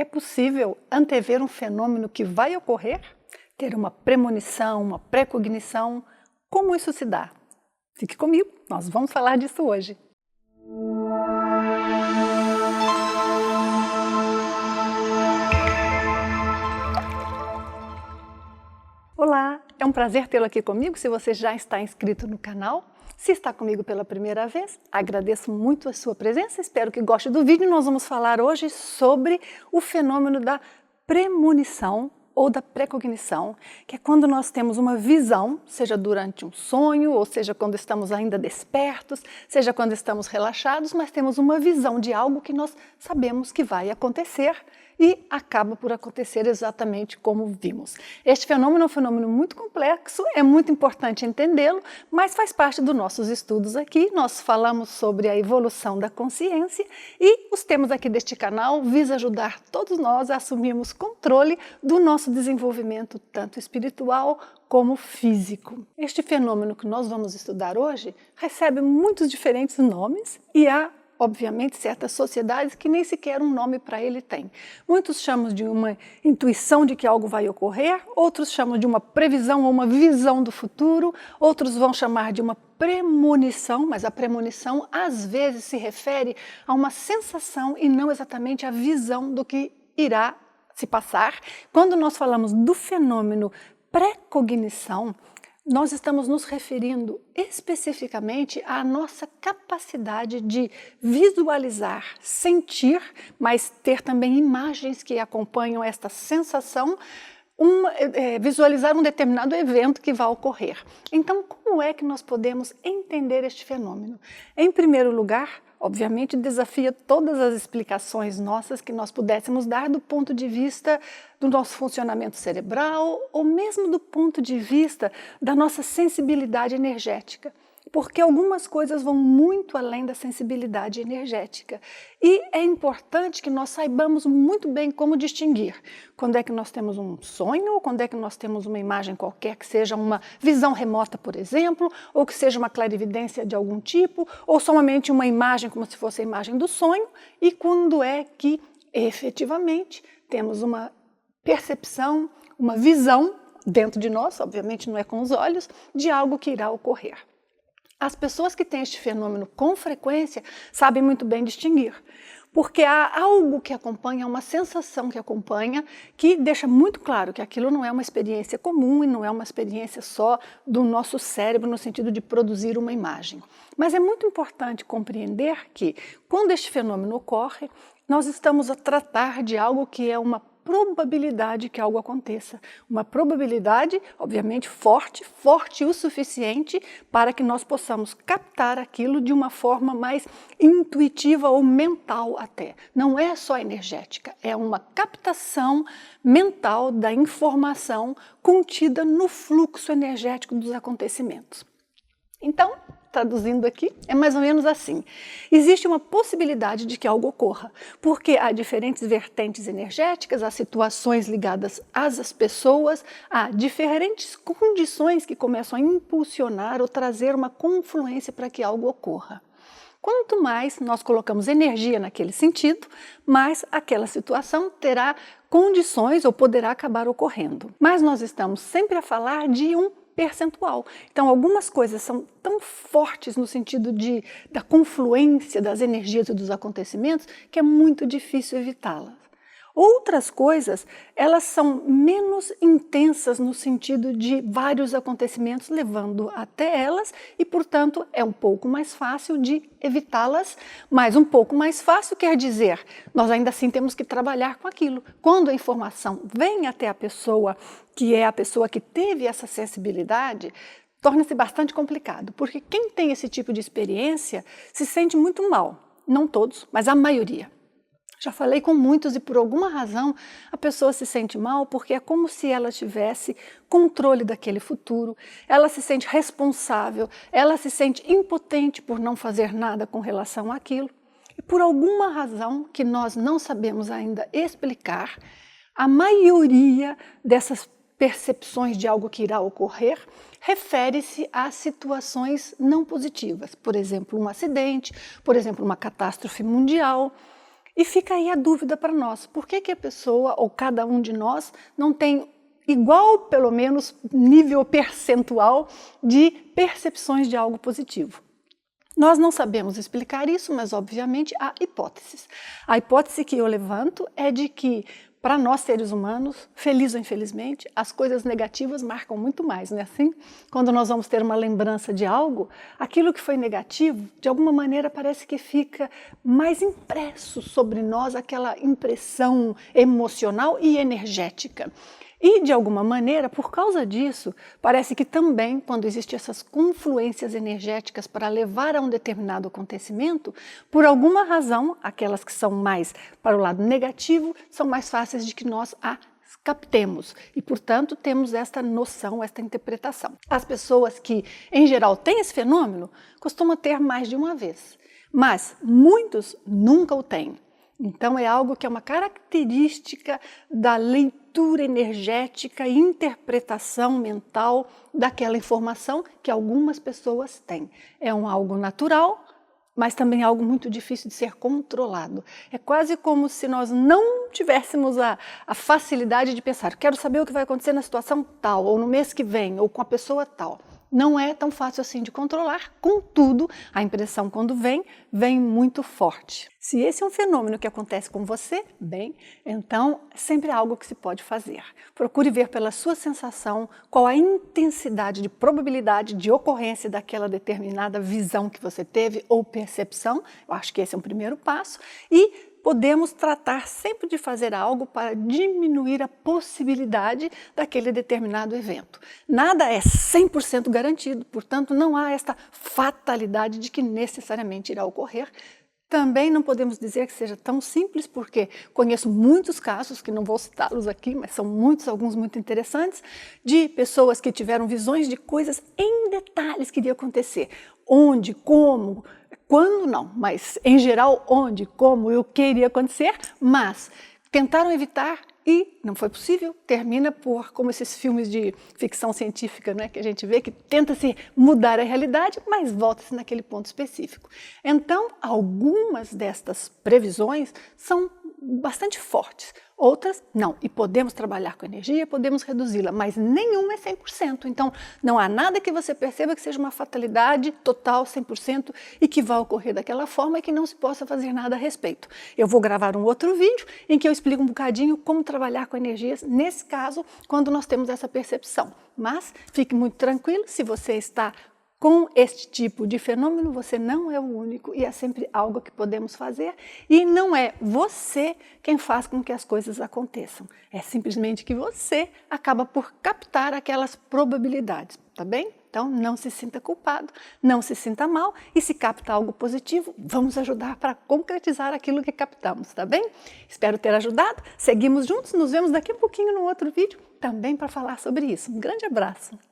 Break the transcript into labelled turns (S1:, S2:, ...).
S1: É possível antever um fenômeno que vai ocorrer? Ter uma premonição, uma precognição? Como isso se dá? Fique comigo, nós vamos falar disso hoje. Olá, é um prazer tê-lo aqui comigo. Se você já está inscrito no canal, se está comigo pela primeira vez, agradeço muito a sua presença, espero que goste do vídeo. Nós vamos falar hoje sobre o fenômeno da premonição ou da precognição, que é quando nós temos uma visão, seja durante um sonho, ou seja quando estamos ainda despertos, seja quando estamos relaxados, mas temos uma visão de algo que nós sabemos que vai acontecer e acaba por acontecer exatamente como vimos. Este fenômeno é um fenômeno muito complexo, é muito importante entendê-lo, mas faz parte dos nossos estudos aqui. Nós falamos sobre a evolução da consciência e os temas aqui deste canal visam ajudar todos nós a assumirmos controle do nosso desenvolvimento, tanto espiritual como físico. Este fenômeno que nós vamos estudar hoje recebe muitos diferentes nomes e há obviamente, certas sociedades que nem sequer um nome para ele tem. Muitos chamam de uma intuição de que algo vai ocorrer, outros chamam de uma previsão ou uma visão do futuro, outros vão chamar de uma premonição, mas a premonição às vezes se refere a uma sensação e não exatamente a visão do que irá se passar. Quando nós falamos do fenômeno precognição, nós estamos nos referindo especificamente à nossa capacidade de visualizar, sentir, mas ter também imagens que acompanham esta sensação, visualizar um determinado evento que vai ocorrer. Então, como é que nós podemos entender este fenômeno? Em primeiro lugar, obviamente, desafia todas as explicações nossas que nós pudéssemos dar do ponto de vista do nosso funcionamento cerebral ou mesmo do ponto de vista da nossa sensibilidade energética. Porque algumas coisas vão muito além da sensibilidade energética. E é importante que nós saibamos muito bem como distinguir quando é que nós temos um sonho, ou quando é que nós temos uma imagem qualquer, que seja uma visão remota, por exemplo, ou que seja uma clarividência de algum tipo, ou somente uma imagem como se fosse a imagem do sonho, e quando é que efetivamente temos uma percepção, uma visão dentro de nós, obviamente não é com os olhos, de algo que irá ocorrer. As pessoas que têm este fenômeno com frequência sabem muito bem distinguir, porque há algo que acompanha, uma sensação que acompanha, que deixa muito claro que aquilo não é uma experiência comum e não é uma experiência só do nosso cérebro no sentido de produzir uma imagem. Mas é muito importante compreender que, quando este fenômeno ocorre, nós estamos a tratar de algo que é uma probabilidade que algo aconteça. Uma probabilidade, obviamente, forte o suficiente para que nós possamos captar aquilo de uma forma mais intuitiva ou mental até. Não é só energética, é uma captação mental da informação contida no fluxo energético dos acontecimentos. Então, traduzindo aqui, é mais ou menos assim. Existe uma possibilidade de que algo ocorra, porque há diferentes vertentes energéticas, há situações ligadas às pessoas, há diferentes condições que começam a impulsionar ou trazer uma confluência para que algo ocorra. Quanto mais nós colocamos energia naquele sentido, mais aquela situação terá condições ou poderá acabar ocorrendo. Mas nós estamos sempre a falar de um percentual. Então, algumas coisas são tão fortes no sentido da confluência das energias e dos acontecimentos que é muito difícil evitá-las. Outras coisas, elas são menos intensas no sentido de vários acontecimentos levando até elas e, portanto, é um pouco mais fácil de evitá-las, mas um pouco mais fácil quer dizer, nós ainda assim temos que trabalhar com aquilo. Quando a informação vem até a pessoa, que é a pessoa que teve essa sensibilidade, torna-se bastante complicado, porque quem tem esse tipo de experiência se sente muito mal. Não todos, mas a maioria. Já falei com muitos e por alguma razão a pessoa se sente mal porque é como se ela tivesse controle daquele futuro, ela se sente responsável, ela se sente impotente por não fazer nada com relação àquilo. E por alguma razão que nós não sabemos ainda explicar, a maioria dessas percepções de algo que irá ocorrer refere-se a situações não positivas, por exemplo, um acidente, por exemplo, uma catástrofe mundial. E fica aí a dúvida para nós, por que que a pessoa ou cada um de nós não tem igual, pelo menos, nível percentual de percepções de algo positivo? Nós não sabemos explicar isso, mas obviamente há hipóteses. A hipótese que eu levanto é de que, para nós seres humanos, feliz ou infelizmente, as coisas negativas marcam muito mais, não é assim? Quando nós vamos ter uma lembrança de algo, aquilo que foi negativo, de alguma maneira parece que fica mais impresso sobre nós, aquela impressão emocional e energética. E, de alguma maneira, por causa disso, parece que também, quando existem essas confluências energéticas para levar a um determinado acontecimento, por alguma razão, aquelas que são mais para o lado negativo, são mais fáceis de que nós as captemos e, portanto, temos esta noção, esta interpretação. As pessoas que, em geral, têm esse fenômeno, costumam ter mais de uma vez, mas muitos nunca o têm. Então, é algo que é uma característica da leitura energética e interpretação mental daquela informação que algumas pessoas têm. É algo natural, mas também algo muito difícil de ser controlado. É quase como se nós não tivéssemos a facilidade de pensar, quero saber o que vai acontecer na situação tal, ou no mês que vem, ou com a pessoa tal. Não é tão fácil assim de controlar, contudo, a impressão quando vem muito forte. Se esse é um fenômeno que acontece com você, bem, então sempre é algo que se pode fazer. Procure ver pela sua sensação qual a intensidade de probabilidade de ocorrência daquela determinada visão que você teve ou percepção. Eu acho que esse é um primeiro passo. E podemos tratar sempre de fazer algo para diminuir a possibilidade daquele determinado evento. Nada é 100% garantido, portanto, não há esta fatalidade de que necessariamente irá ocorrer. Também não podemos dizer que seja tão simples, porque conheço muitos casos, que não vou citá-los aqui, mas são muitos, alguns muito interessantes, de pessoas que tiveram visões de coisas em detalhes que iria acontecer. Onde, como, quando não, mas em geral onde, como e o que iria acontecer, mas tentaram evitar e não foi possível. Termina por, como esses filmes de ficção científica, né, que a gente vê que tenta-se mudar a realidade, mas volta-se naquele ponto específico. Então, algumas destas previsões são bastante fortes, outras não. E podemos trabalhar com energia, podemos reduzi-la, mas nenhuma é 100%. Então, não há nada que você perceba que seja uma fatalidade total, 100%, e que vá ocorrer daquela forma e que não se possa fazer nada a respeito. Eu vou gravar um outro vídeo em que eu explico um bocadinho como trabalhar com energias, nesse caso, quando nós temos essa percepção. Mas fique muito tranquilo, se você está com este tipo de fenômeno, você não é o único e é sempre algo que podemos fazer e não é você quem faz com que as coisas aconteçam. É simplesmente que você acaba por captar aquelas probabilidades, tá bem? Então não se sinta culpado, não se sinta mal e se capta algo positivo, vamos ajudar para concretizar aquilo que captamos, tá bem? Espero ter ajudado, seguimos juntos, nos vemos daqui a pouquinho no outro vídeo também para falar sobre isso. Um grande abraço!